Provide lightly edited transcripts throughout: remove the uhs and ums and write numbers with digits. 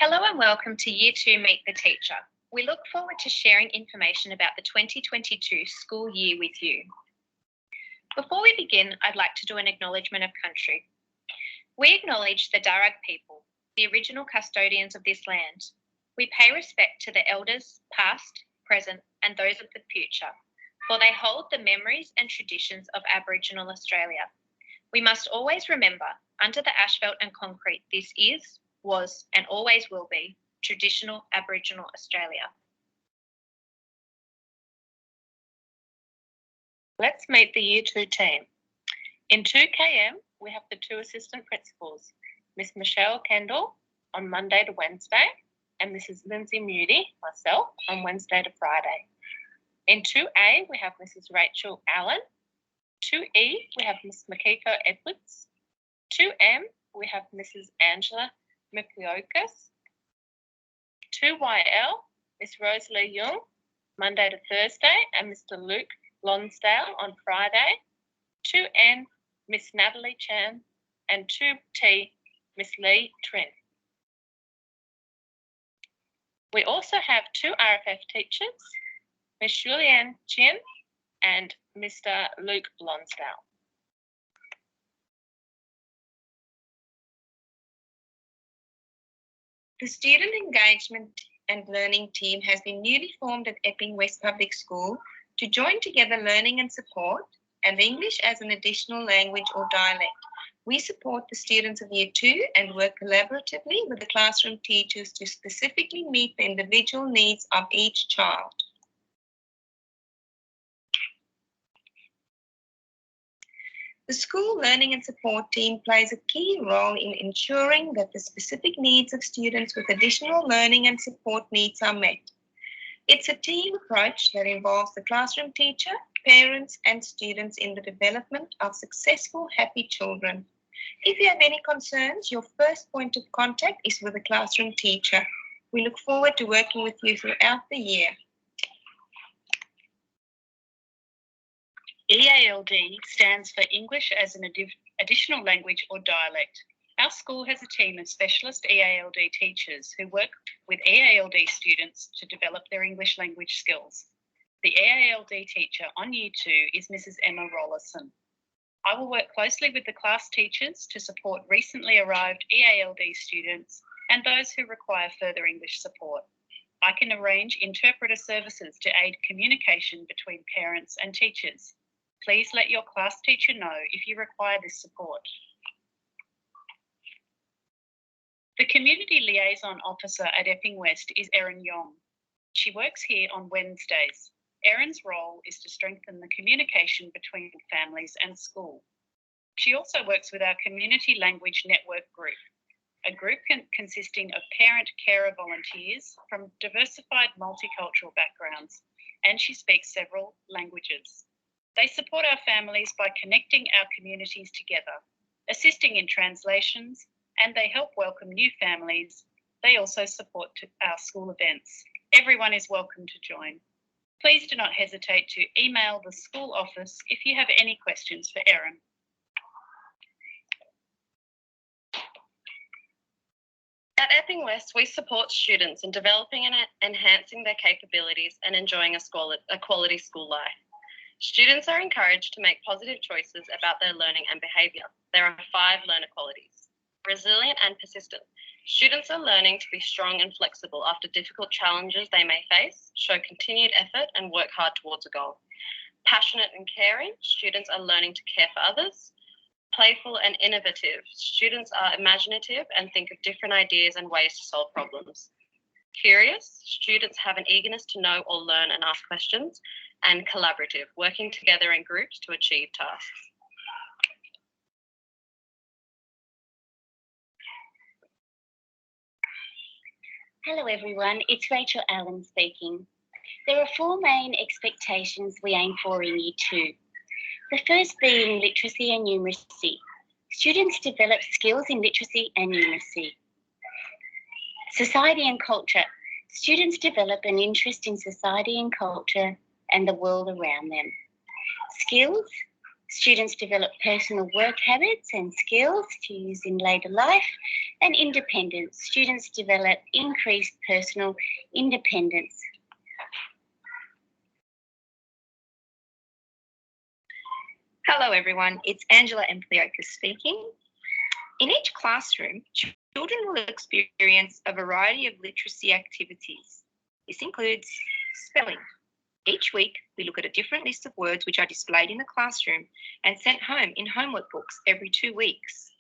Hello and welcome to Year 2 Meet the Teacher. We look forward to sharing information about the 2022 school year with you. Before we begin, I'd like to do an acknowledgement of country. We acknowledge the Darug people, the original custodians of this land. We pay respect to the elders, past, present, and those of the future, for they hold the memories and traditions of Aboriginal Australia. We must always remember, under the asphalt and concrete, this is, was, and always will be traditional Aboriginal Australia. Let's meet the Year 2 team. In 2KM, we have the two assistant principals, Miss Michelle Kendall on Monday to Wednesday, and Mrs. Lindsay Moody, myself, on Wednesday to Friday. In 2A, we have Mrs. Rachel Allen. 2E, we have Miss Makiko Edwards. 2M, we have Mrs. Angela Mikokas. 2YL, Miss Rosalie Young, Monday to Thursday, and Mr. Luke Lonsdale on Friday. 2N, Miss Natalie Chan, and 2T, Miss Lee Trin. We also have two RFF teachers, Miss Julianne Chin and Mr. Luke Lonsdale. The Student Engagement and Learning Team has been newly formed at Epping West Public School to join together learning and support and English as an additional language or dialect. We support the students of Year 2 and work collaboratively with the classroom teachers to specifically meet the individual needs of each child. The school learning and support team plays a key role in ensuring that the specific needs of students with additional learning and support needs are met. It's a team approach that involves the classroom teacher, parents, and students in the development of successful, happy children. If you have any concerns, your first point of contact is with the classroom teacher. We look forward to working with you throughout the year. EALD stands for English as an additional language or dialect. Our school has a team of specialist EALD teachers who work with EALD students to develop their English language skills. The EALD teacher on Year 2 is Mrs. Emma Rollerson. I will work closely with the class teachers to support recently arrived EALD students and those who require further English support. I can arrange interpreter services to aid communication between parents and teachers. Please let your class teacher know if you require this support. The Community Liaison Officer at Epping West is Erin Yong. She works here on Wednesdays. Erin's role is to strengthen the communication between families and school. She also works with our Community Language Network group, a group consisting of parent-carer volunteers from diversified multicultural backgrounds, and she speaks several languages. They support our families by connecting our communities together, assisting in translations, and they help welcome new families. They also support our school events. Everyone is welcome to join. Please do not hesitate to email the school office if you have any questions for Erin. At Epping West, we support students in developing and enhancing their capabilities and enjoying a quality school life. Students are encouraged to make positive choices about their learning and behaviour. There are 5 learner qualities. Resilient and persistent. Students are learning to be strong and flexible after difficult challenges they may face, show continued effort and work hard towards a goal. Passionate and caring. Students are learning to care for others. Playful and innovative. Students are imaginative and think of different ideas and ways to solve problems. Curious. Students have an eagerness to know or learn and ask questions. And collaborative, working together in groups to achieve tasks. Hello everyone, it's Rachel Allen speaking. There are 4 main expectations we aim for in Year 2. The first being literacy and numeracy. Students develop skills in literacy and numeracy. Society and culture. Students develop an interest in society and culture and the world around them. Skills. Students develop personal work habits and skills to use in later life, and independence. Students develop increased personal independence. Hello everyone, it's Angela Ampliokas speaking. In each classroom, children will experience a variety of literacy activities. This includes spelling. Each week, we look at a different list of words which are displayed in the classroom and sent home in homework books every 2 weeks.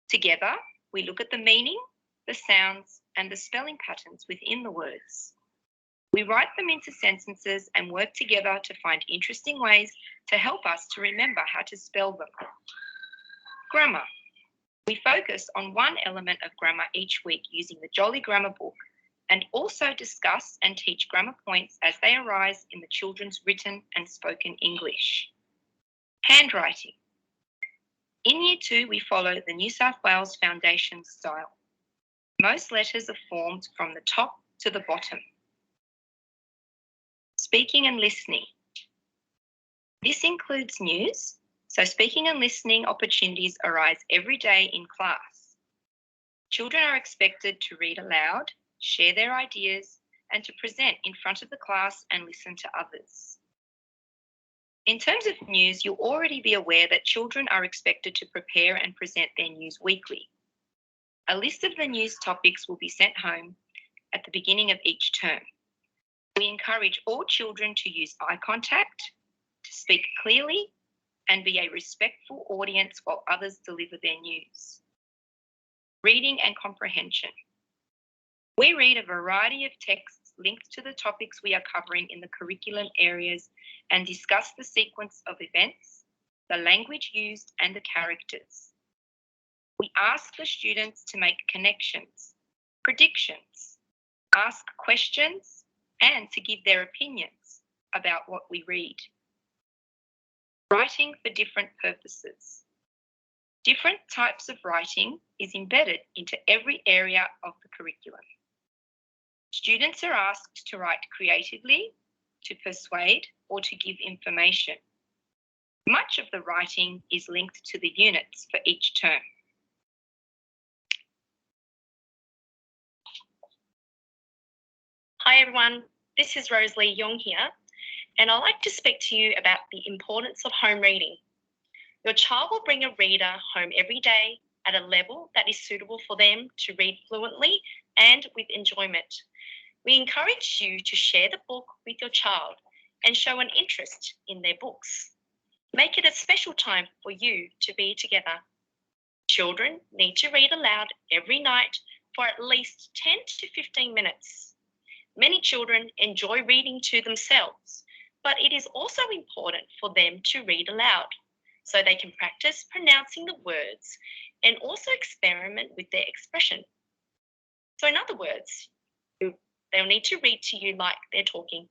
Together, we look at the meaning, the sounds, and the spelling patterns within the words. We write them into sentences and work together to find interesting ways to help us to remember how to spell them. Grammar. We focus on one element of grammar each week using the Jolly Grammar book, and also discuss and teach grammar points as they arise in the children's written and spoken English. Handwriting. In Year 2, we follow the New South Wales Foundation style. Most letters are formed from the top to the bottom. Speaking and listening. This includes news, so speaking and listening opportunities arise every day in class. Children are expected to read aloud, share their ideas, and to present in front of the class and listen to others. In terms of news, you'll already be aware that children are expected to prepare and present their news weekly. A list of the news topics will be sent home at the beginning of each term. We encourage all children to use eye contact, to speak clearly, and be a respectful audience while others deliver their news. Reading and comprehension. We read a variety of texts linked to the topics we are covering in the curriculum areas and discuss the sequence of events, the language used, and the characters. We ask the students to make connections, predictions, ask questions, and to give their opinions about what we read. Writing for different purposes. Different types of writing is embedded into every area of the curriculum. Students are asked to write creatively, to persuade, or to give information. Much of the writing is linked to the units for each term. Hi everyone, this is Rosalie Young here, and I'd like to speak to you about the importance of home reading. Your child will bring a reader home every day at a level that is suitable for them to read fluently and with enjoyment. We encourage you to share the book with your child and show an interest in their books. Make it a special time for you to be together. Children need to read aloud every night for at least 10 to 15 minutes. Many children enjoy reading to themselves, but it is also important for them to read aloud so they can practice pronouncing the words and also experiment with their expression. So in other words, they'll need to read to you like they're talking.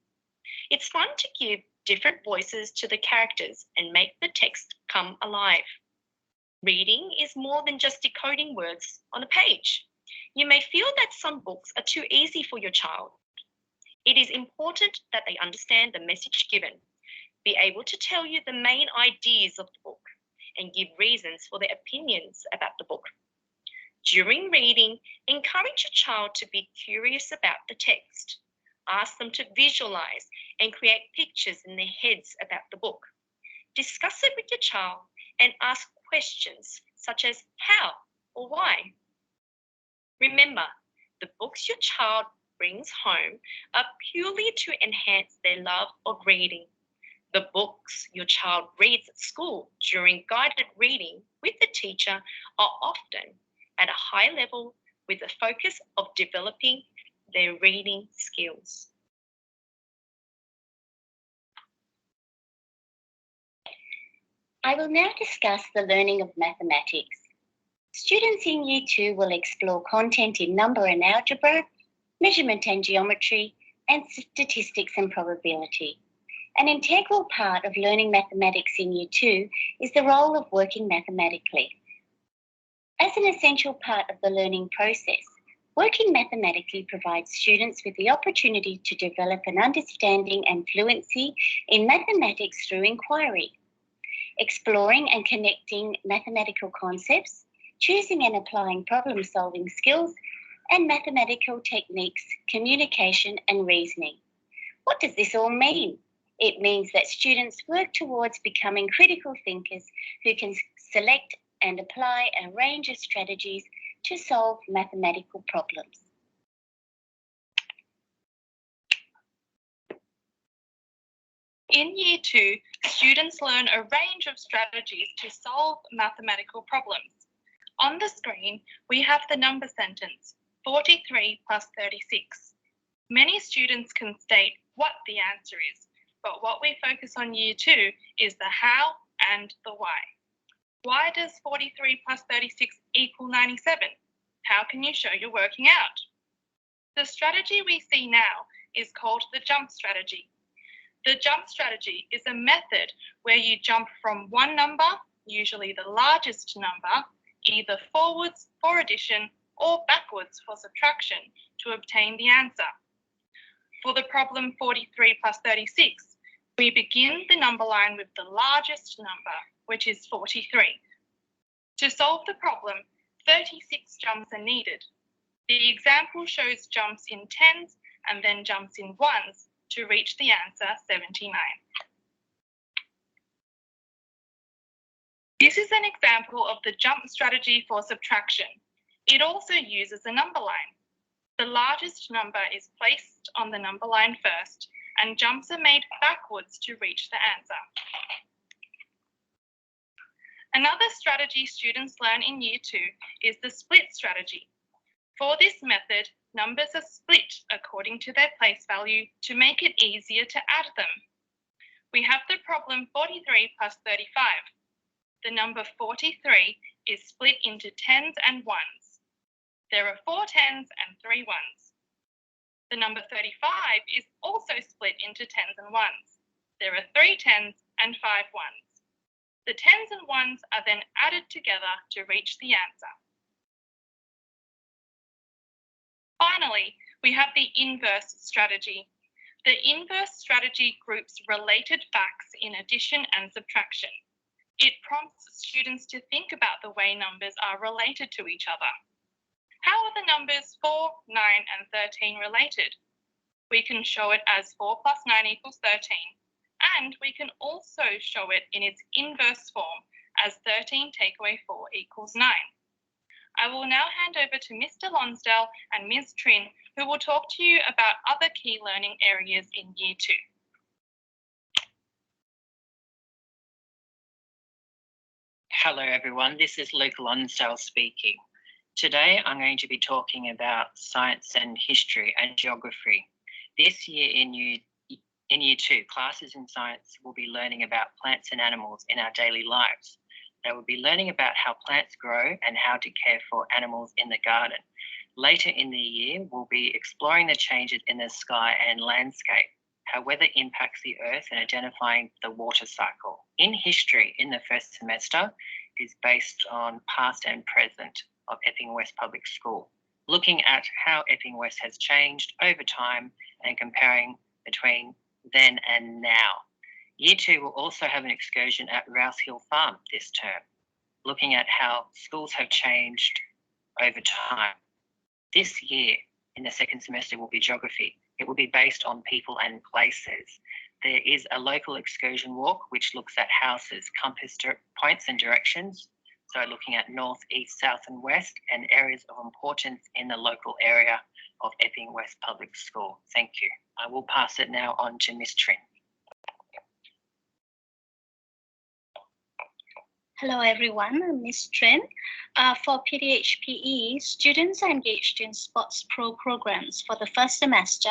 It's fun to give different voices to the characters and make the text come alive. Reading is more than just decoding words on a page. You may feel that some books are too easy for your child. It is important that they understand the message given, be able to tell you the main ideas of the book, and give reasons for their opinions about the book. During reading, encourage your child to be curious about the text. Ask them to visualize and create pictures in their heads about the book. Discuss it with your child and ask questions such as how or why. Remember, the books your child brings home are purely to enhance their love of reading. The books your child reads at school during guided reading with the teacher are often at a high level with the focus of developing their reading skills. I will now discuss the learning of mathematics. Students in Year 2 will explore content in number and algebra, measurement and geometry, and statistics and probability. An integral part of learning mathematics in Year 2 is the role of working mathematically. As an essential part of the learning process, working mathematically provides students with the opportunity to develop an understanding and fluency in mathematics through inquiry. exploring and connecting mathematical concepts, choosing and applying problem-solving skills, and mathematical techniques, communication and reasoning. What does this all mean? It means that students work towards becoming critical thinkers who can select and apply a range of strategies to solve mathematical problems. In Year 2, students learn a range of strategies to solve mathematical problems. On the screen, we have the number sentence, 43 plus 36. Many students can state what the answer is, but what we focus on Year 2 is the how and the why. Why does 43 plus 36 equal 97? How can you show you're working out? The strategy we see now is called the jump strategy. The jump strategy is a method where you jump from one number, usually the largest number, either forwards for addition or backwards for subtraction to obtain the answer. For the problem 43 plus 36, we begin the number line with the largest number, which is 43. To solve the problem, 36 jumps are needed. The example shows jumps in tens and then jumps in ones to reach the answer 79. This is an example of the jump strategy for subtraction. It also uses a number line. The largest number is placed on the number line first, and jumps are made backwards to reach the answer. Another strategy students learn in Year 2 is the split strategy. For this method, numbers are split according to their place value to make it easier to add them. We have the problem 43 plus 35. The number 43 is split into tens and ones. There are 4 tens and 3 ones. The number 35 is also split into tens and ones. There are 3 tens and 5 ones. The tens and ones are then added together to reach the answer. Finally, we have the inverse strategy. The inverse strategy groups related facts in addition and subtraction. It prompts students to think about the way numbers are related to each other. How are the numbers 4, 9 and 13 related? We can show it as 4 plus 9 equals 13, and we can also show it in its inverse form as 13 take away 4 equals 9. I will now hand over to Mr. Lonsdale and Ms. Trin, who will talk to you about other key learning areas in Year 2. Hello everyone, this is Luke Lonsdale speaking. Today I'm going to be talking about science and history and geography. This year in Year 2, classes in science will be learning about plants and animals in our daily lives. They will be learning about how plants grow and how to care for animals in the garden. Later in the year, we'll be exploring the changes in the sky and landscape, how weather impacts the earth and identifying the water cycle. In history, in the first semester, is based on past and present of Epping West Public School, looking at how Epping West has changed over time and comparing between then and now. Year 2 will also have an excursion at Rouse Hill Farm this term, looking at how schools have changed over time. This year, in the second semester, will be geography. It will be based on people and places. There is a local excursion walk which looks at houses, compass points and directions, so looking at north, east, south and west, and areas of importance in the local area of Epping West Public School. Thank you. I will pass it now on to Ms. Trin. Hello everyone, I'm Ms. Trin. For PDHPE, students are engaged in sports programs for the first semester,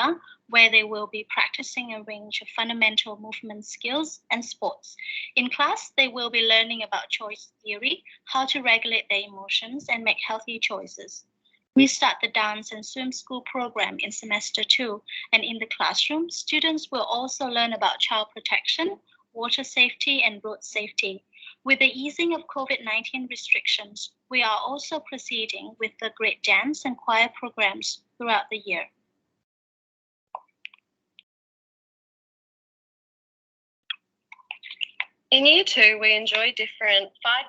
where they will be practicing a range of fundamental movement skills and sports. In class, they will be learning about choice theory, how to regulate their emotions and make healthy choices. We start the dance and swim school program in semester 2, and in the classroom, students will also learn about child protection, water safety and road safety. With the easing of COVID-19 restrictions, we are also proceeding with the great dance and choir programs throughout the year. In Year 2, we enjoy 5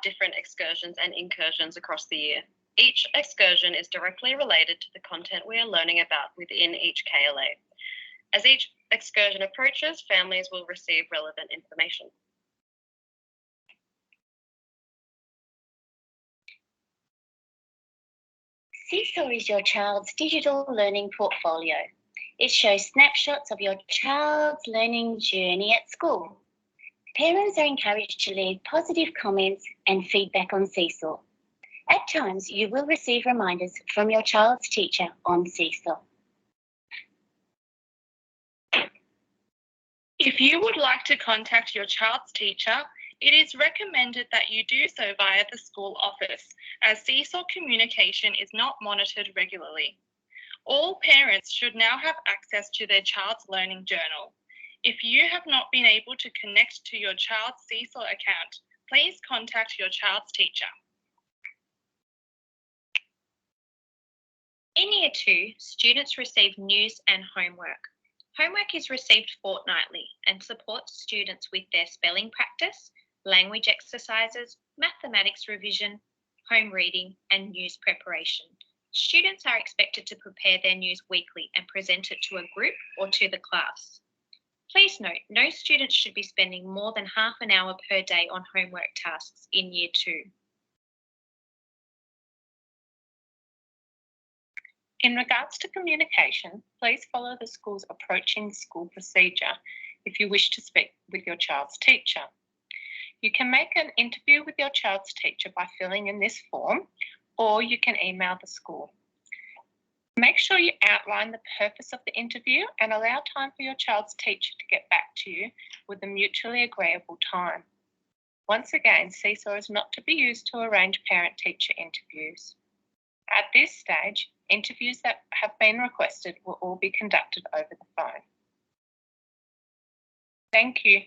different excursions and incursions across the year. Each excursion is directly related to the content we are learning about within each KLA. As each excursion approaches, families will receive relevant information. Seesaw is your child's digital learning portfolio. It shows snapshots of your child's learning journey at school. Parents are encouraged to leave positive comments and feedback on Seesaw. At times, you will receive reminders from your child's teacher on Seesaw. If you would like to contact your child's teacher, it is recommended that you do so via the school office, as Seesaw communication is not monitored regularly. All parents should now have access to their child's learning journal. If you have not been able to connect to your child's Seesaw account, please contact your child's teacher. In Year 2, students receive news and homework. Homework is received fortnightly and supports students with their spelling practice, language exercises, mathematics revision, home reading, and news preparation. Students are expected to prepare their news weekly and present it to a group or to the class. Please note, no student should be spending more than half an hour per day on homework tasks in Year 2. In regards to communication, please follow the school's approaching school procedure if you wish to speak with your child's teacher. You can make an interview with your child's teacher by filling in this form, or you can email the school. Make sure you outline the purpose of the interview and allow time for your child's teacher to get back to you with a mutually agreeable time. Once again, Seesaw is not to be used to arrange parent-teacher interviews. At this stage, interviews that have been requested will all be conducted over the phone. Thank you.